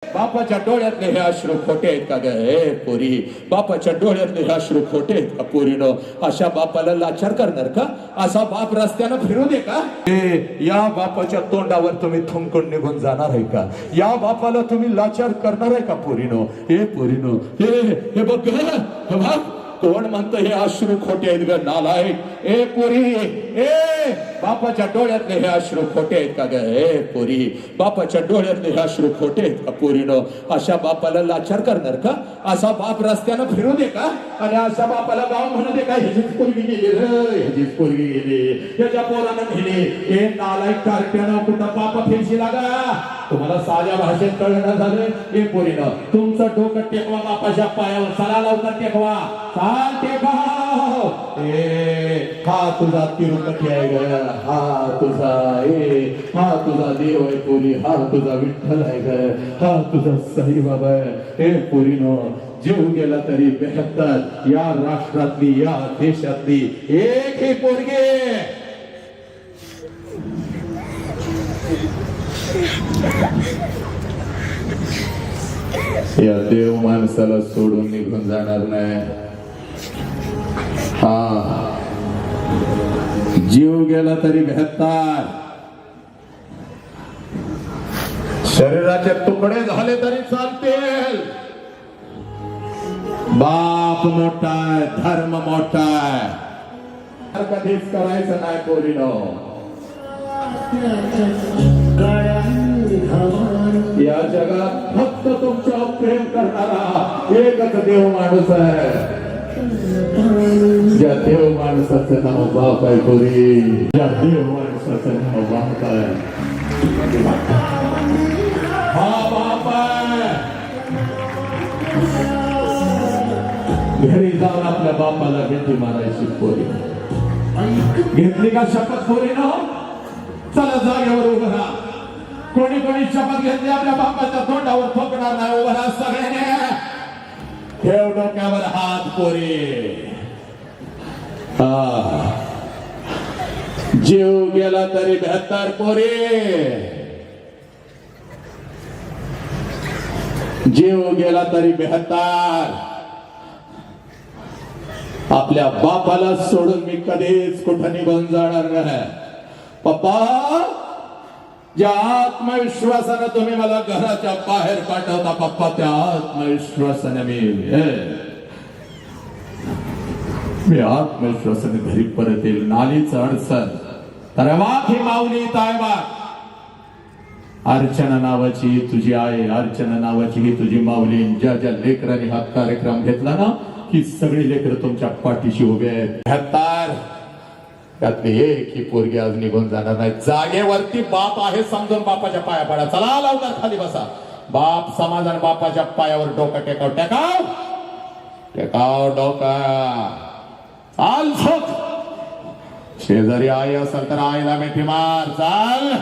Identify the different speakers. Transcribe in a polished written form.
Speaker 1: बापाच्या डोळ्यातले हे अश्रू खोटे आहेत का ग हे पोरी? बापाच्या डोळ्यातले हे अश्रू खोटे आहेत का पोरीनो? अशा बापाला लाचार करणार का? असा बाप रस्त्यानं फिरू दे का? या बापाच्या तोंडावर तुम्ही थुंकून निघून जाणार आहे का? या बापाला तुम्ही लाचार करणार आहे का पोरीनो? हे पोरीनो, हे बघ कोण म्हणतं हे अश्रू खोटे आहेत ग नालायक? ए पोरी, ए बापाच्या डोळ्यातले हे अश्रू खोटे आहेत का ग हे पोरी? बापाच्या डोळ्यातले हे अश्रू खोटे आहेत का पोरीनो? अशा बापाला लाचार करणार का? असा बाप रस्त्यानं फिरू दे का? आणि अशा बापाला गाव म्हणू दे का ह्याचीच पोरगी गेली रे, ह्याचीच पोरगी गेली, ह्याच्या पोरानं नेली? हे नालायक कार्ट्यानं कुठं बापा फिरशी लागा? तुम्हाला साध्या भाषेत कळणं झालं? हे पोरीनं तुमचं डोकं टेकवा बापाच्या पायावर, चला लवकर टेकवा, चाल टेका. हा तुझा तिरुपती आहे ग, हा तुझा हा तुझा देव आहे पोरी, हा तुझा विठ्ठल आहे ग, हा तुझा साई बाबा आहे. हे पोरीनो, जीव गेला तरी 72 या राष्ट्रातली, या देशातली एक ही पोरगी या देव माणसाला सोडून निघून जाणार नाही. हा जीव गेला तरी 72, शरीराचे तुकडे झाले तरी चालतील. बाप मोठा आहे, धर्म मोठा आहे, कधीच करायचं नाही पोरीनो. या जगात फक्त तुमच्यावर प्रेम करणारा एकच देव माणूस आहे. ज्या देव माणसाचं नाव बाप आहे पोरी, ज्या देव माणसाचं नाव बाप आहे. हा बाप आहे. घरी जाऊन आपल्या बापाला भेटी मारायची पोरी. घेतली का शपथ पोरी ना? चला जागेवर उभं राहा. कोणी कोणी शपथ घेतली आपल्या बापाच्या तोंडावर थोपणार नाही, उभं राहा सगळ्यांनी. ठेव डोक्यावर हात पोरी. जीव गेला तरी 72 पोरी, जीव गेला तरी 72. आपल्या बापाला सोडून मी कधीच कुठं निघून जाणार नाही. पप्पा, ज्या आत्मविश्वासाने तुम्ही मला घराच्या बाहेर पाठवता पप्पा, त्या आत्मविश्वासाने मी आत्मविश्वासाने घरी परत येईल. नालीच अडचण तर वाघ ही माऊली तायबा. अर्चना नावाची तुझी आई, अर्चना नावाची ही तुझी माऊली. ज्या ज्या लेकरांनी हा कार्यक्रम घेतला ना, ही सगळी लेकरं तुमच्या पाठीशी उभे आहेत. 72 त्यातली एक ही पोरगी आज निघून जाणार नाही. जागेवरती बाप आहे समजून बापाच्या पाया पडा. चला लवकर खाली बसा. बाप समाधान बापाच्या पायावर डोकं टेकाव, टेकाव टेकाव डोका. चाल शेजारी आई असेल तर आईला मिठी मार. चाल.